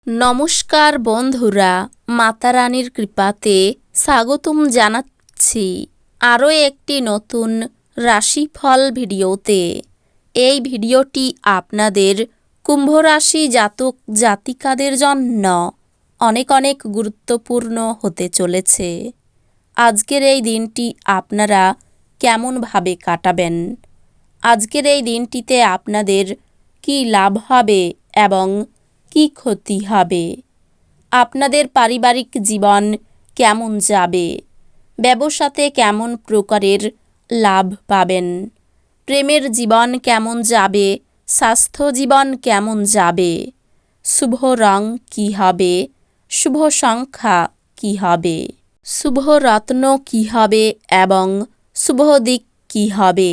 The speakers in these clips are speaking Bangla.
নমস্কার বন্ধুরা, মাতারানীর কৃপাতে স্বাগতম জানাচ্ছি আরও একটি নতুন রাশিফল ভিডিওতে। এই ভিডিওটি আপনাদের কুম্ভ রাশি জাতক জাতিকাদের জন্য অনেক অনেক গুরুত্বপূর্ণ হতে চলেছে। আজকের এই দিনটি আপনারা কেমনভাবে কাটাবেন, আজকের এই দিনটিতে আপনাদের কি লাভ হবে এবং কি ক্ষতি হবে, আপনাদের পারিবারিক জীবন কেমন যাবে, ব্যবসাতে কেমন প্রকারের লাভ পাবেন, প্রেমের জীবন কেমন যাবে, স্বাস্থ্য জীবন কেমন যাবে, শুভ রং কি হবে, শুভ সংখ্যা কি হবে, শুভ রত্ন কি হবে এবং শুভ দিক কি হবে,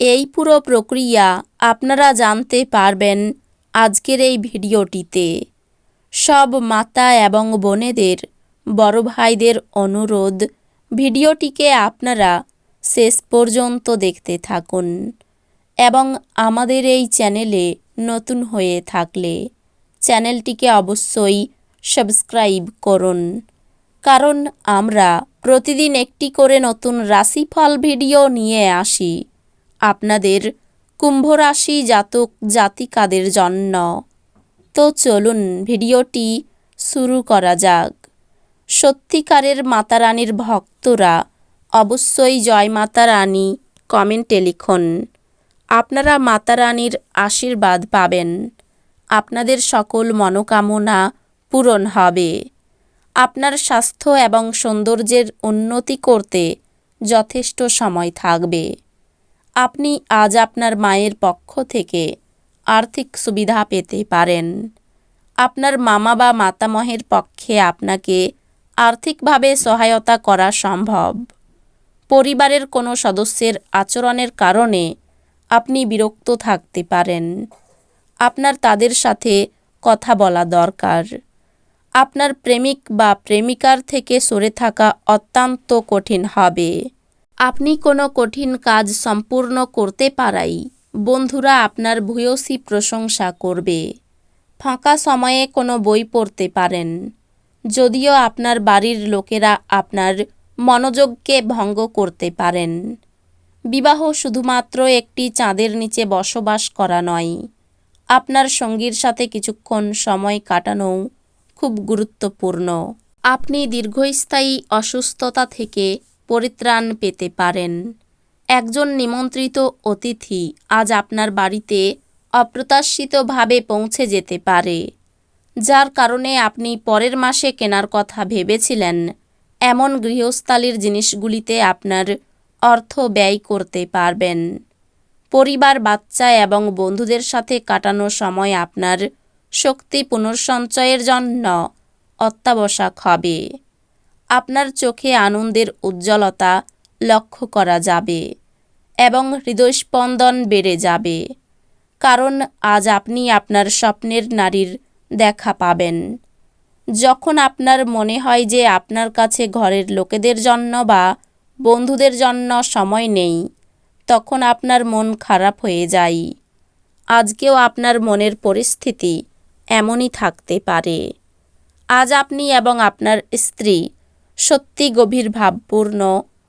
এই পুরো প্রক্রিয়া আপনারা জানতে পারবেন আজকের এই ভিডিওটিতে। সব মাতা এবং বোনেদের, বড় ভাইদের অনুরোধ, ভিডিওটিকে আপনারা শেষ পর্যন্ত দেখতে থাকুন এবং আমাদের এই চ্যানেলে নতুন হয়ে থাকলে চ্যানেলটিকে অবশ্যই সাবস্ক্রাইব করুন, কারণ আমরা প্রতিদিন একটি করে নতুন রাশিফল ভিডিও নিয়ে আসি আপনাদের কুম্ভ রাশি জাতক জাতিকাদের জন্য। তো চলুন ভিডিওটি শুরু করা যাক। সত্যিকারের মাতারানীর ভক্তরা অবশ্যই জয় মাতা রানী কমেন্টে লিখুন। আপনারা মাতারানীর আশীর্বাদ পাবেন, আপনাদের সকল মনোকামনা পূরণ হবে, আপনার স্বাস্থ্য এবং সৌন্দর্যের উন্নতি করতে যথেষ্ট সময় থাকবে। আপনি আজ আপনার মায়ের পক্ষ থেকে আর্থিক সুবিধা পেতে পারেন। আপনার মামা বা মাতামহের পক্ষে আপনাকে আর্থিকভাবে সহায়তা করা সম্ভব। পরিবারের কোনো সদস্যের আচরণের কারণে আপনি বিরক্ত থাকতে পারেন। আপনার তাদের সাথে কথা বলা দরকার। আপনার প্রেমিক বা প্রেমিকার থেকে সরে থাকা অত্যন্ত কঠিন হবে। আপনি কোনো কঠিন কাজ সম্পূর্ণ করতে পারাই বন্ধুরা আপনার ভূয়সী প্রশংসা করবে। ফাঁকা সময়ে কোনো বই পড়তে পারেন, যদিও আপনার বাড়ির লোকেরা আপনার মনোযোগকে ভঙ্গ করতে পারেন। বিবাহ শুধুমাত্র একটি চাঁদের নিচে বসবাস করা নয়, আপনার সঙ্গীর সাথে কিছুক্ষণ সময় কাটানোও খুব গুরুত্বপূর্ণ। আপনি দীর্ঘস্থায়ী অসুস্থতা থেকে পরিত্রাণ পেতে পারেন। একজন নিমন্ত্রিত অতিথি আজ আপনার বাড়িতে অপ্রত্যাশিতভাবে পৌঁছে যেতে পারে, যার কারণে আপনি পরের মাসে কেনার কথা ভেবেছিলেন এমন গৃহস্থালির জিনিসগুলিতে আপনার অর্থ ব্যয় করতে পারবেন। পরিবার, বাচ্চা এবং বন্ধুদের সাথে কাটানো সময় আপনার শক্তি পুনঃসঞ্চয়ের জন্য অত্যাবশ্যক হবে। আপনার চোখে আনন্দের উজ্জ্বলতা লক্ষ্য করা যাবে এবং হৃদয়স্পন্দন বেড়ে যাবে, কারণ আজ আপনি আপনার স্বপ্নের নারীর দেখা পাবেন। যখন আপনার মনে হয় যে আপনার কাছে ঘরের লোকেদের জন্য বা বন্ধুদের জন্য সময় নেই, তখন আপনার মন খারাপ হয়ে যায়। আজকেও আপনার মনের পরিস্থিতি এমনই থাকতে পারে। আজ আপনি এবং আপনার স্ত্রী সত্যি গভীর ভাবপূর্ণ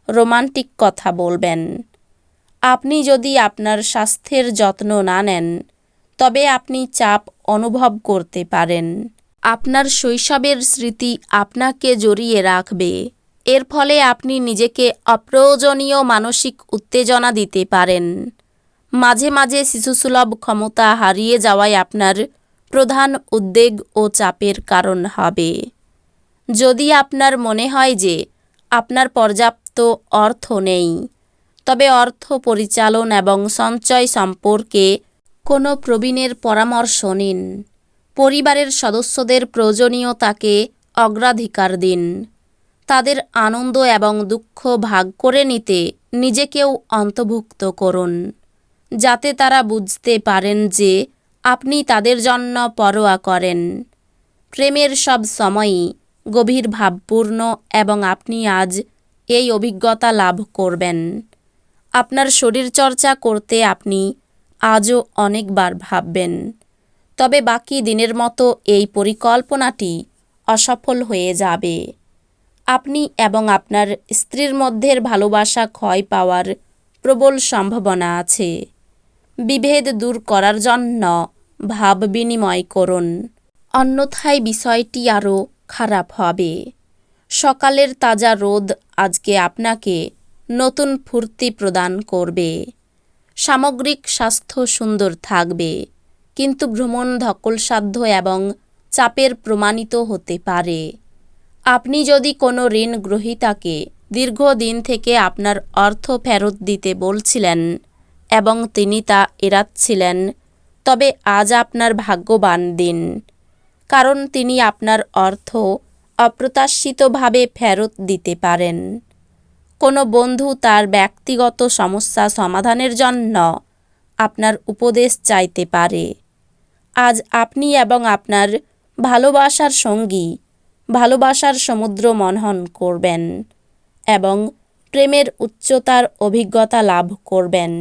রোমান্টিক কথা বলবেন। আপনি যদি আপনার স্বাস্থ্যের যত্ন না নেন, তবে আপনি চাপ অনুভব করতে পারেন। আপনার শৈশবের স্মৃতি আপনাকে জড়িয়ে রাখবে। এর ফলে আপনি নিজেকে অপ্রয়োজনীয় মানসিক উত্তেজনা দিতে পারেন। মাঝে মাঝে শিশুসুলভ ক্ষমতা হারিয়ে যাওয়ায় আপনার প্রধান উদ্বেগ ও চাপের কারণ হবে। যদি আপনার মনে হয় যে আপনার পর্যাপ্ত অর্থ নেই, তবে অর্থ পরিচালন এবং সঞ্চয় সম্পর্কে কোনো প্রবীণের পরামর্শ নিন। পরিবারের সদস্যদের প্রয়োজনীয়তাকে অগ্রাধিকার দিন। তাদের আনন্দ এবং দুঃখ ভাগ করে নিতে নিজেকেও অন্তর্ভুক্ত করুন, যাতে তারা বুঝতে পারেন যে আপনি তাদের জন্য পরোয়া করেন। প্রেমের সব সময়ই গভীর ভাবপূর্ণ এবং আপনি আজ এই অভিজ্ঞতা লাভ করবেন। আপনার শরীরচর্চা করতে আপনি আজও অনেকবার ভাববেন, তবে বাকি দিনের মতো এই পরিকল্পনাটি অসফল হয়ে যাবে। আপনি এবং আপনার স্ত্রীর মধ্যের ভালোবাসা ক্ষয় পাওয়ার প্রবল সম্ভাবনা আছে। বিভেদ দূর করার জন্য ভাব বিনিময় করুন, অন্যথায় বিষয়টি আরও খারাপ হবে। সকালের তাজা রোদ আজকে আপনাকে নতুন ফুর্তি প্রদান করবে। সামগ্রিক স্বাস্থ্য সুন্দর থাকবে, কিন্তু ভ্রমণ ধকলসাধ্য এবং চাপের প্রমাণিত হতে পারে। আপনি যদি কোনো ঋণ গ্রহীতাকে দীর্ঘদিন থেকে আপনার অর্থ ফেরত দিতে বলছিলেন এবং তিনি তা এড়াচ্ছিলেন, তবে আজ আপনার ভাগ্যবান দিন, কারণ তিনি আপনার অর্থ অপ্রত্যাশিতভাবে ফেরত দিতে পারেন। কোনো বন্ধু তার ব্যক্তিগত সমস্যা সমাধানের জন্য আপনার উপদেশ চাইতে পারে। আজ আপনি এবং আপনার ভালোবাসার সঙ্গী ভালোবাসার সমুদ্র মন্থন করবেন এবং প্রেমের উচ্চতার অভিজ্ঞতা লাভ করবেন।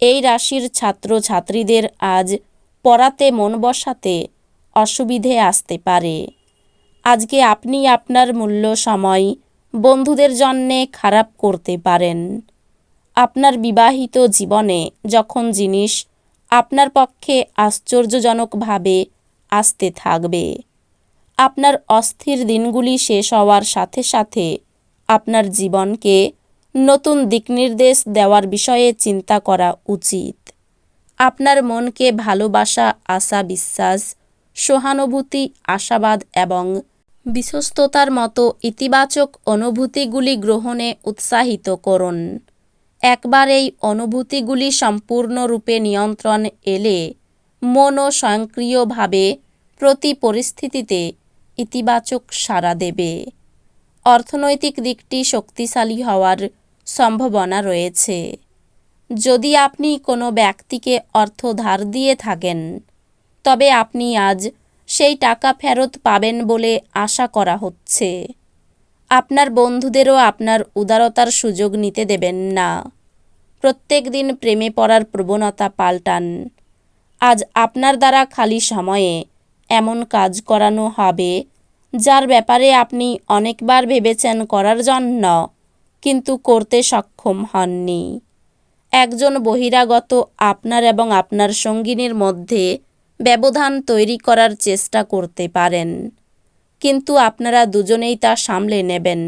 এই রাশির ছাত্রছাত্রীদের আজ পড়াতে মন বসাতে অসুবিধে আসতে পারে। আজকে আপনি আপনার মূল্য সময় বন্ধুদের জন্যে খারাপ করতে পারেন। আপনার বিবাহিত জীবনে যখন জিনিস আপনার পক্ষে আশ্চর্যজনকভাবে আসতে থাকবে, আপনার অস্থির দিনগুলি শেষ হওয়ার সাথে সাথে আপনার জীবনকে নতুন দিকনির্দেশ দেওয়ার বিষয়ে চিন্তা করা উচিত। আপনার মনকে ভালোবাসা, আশা, বিশ্বাস, সহানুভূতি, আশাবাদ এবং বিশ্বস্ততার মতো ইতিবাচক অনুভূতিগুলি গ্রহণে উৎসাহিত করুন। একবার এই অনুভূতিগুলি সম্পূর্ণরূপে নিয়ন্ত্রণ এলে মনও স্বয়ংক্রিয়ভাবে প্রতি পরিস্থিতিতে ইতিবাচক সাড়া দেবে। অর্থনৈতিক দিকটি শক্তিশালী হওয়ার সম্ভাবনা রয়েছে। যদি আপনি কোনো ব্যক্তিকে অর্থ ধার দিয়ে থাকেন, তবে আপনি আজ সেই টাকা ফেরত পাবেন বলে আশা করা হচ্ছে। আপনার বন্ধুদেরও আপনার উদারতার সুযোগ নিতে দেবেন না। প্রত্যেক দিন প্রেমে পড়ার প্রবণতা পাল্টান। আজ আপনার দ্বারা খালি সময়ে এমন কাজ করানো হবে যার ব্যাপারে আপনি অনেকবার ভেবেছেন করার জন্য, কিন্তু করতে সক্ষম হননি। একজন বহিরাগত আপনার এবং আপনার সঙ্গিনীর মধ্যে ব্যবধান তৈরি করার চেষ্টা করতে পারেন, কিন্তু আপনারা দুজনেই তা সামলে নেবেন।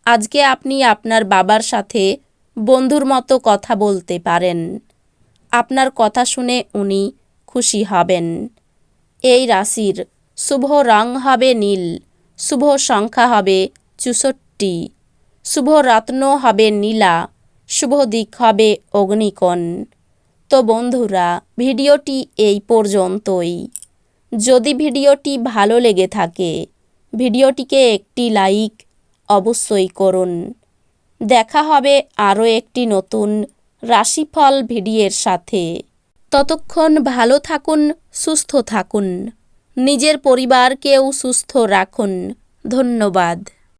আজকে আপনি আপনার বাবার সাথে বন্ধুর মতো কথা বলতে পারেন। আপনার কথা শুনে উনি খুশি হবেন। এই রাশির শুভ রং হবে নীল, শুভ সংখ্যা হবে 64, শুভ রত্ন হবে নীলা, শুভ দিক হবে অগ্নিকোণ। তো বন্ধুরা, ভিডিওটি এই পর্যন্তই। যদি ভিডিওটি ভালো লেগে থাকে, ভিডিওটিকে একটি লাইক অবশ্যই করুন। দেখা হবে আরও একটি নতুন রাশিফল ভিডিওর সাথে। ততক্ষণ ভালো থাকুন, সুস্থ থাকুন, নিজের পরিবারকেও সুস্থ রাখুন। ধন্যবাদ।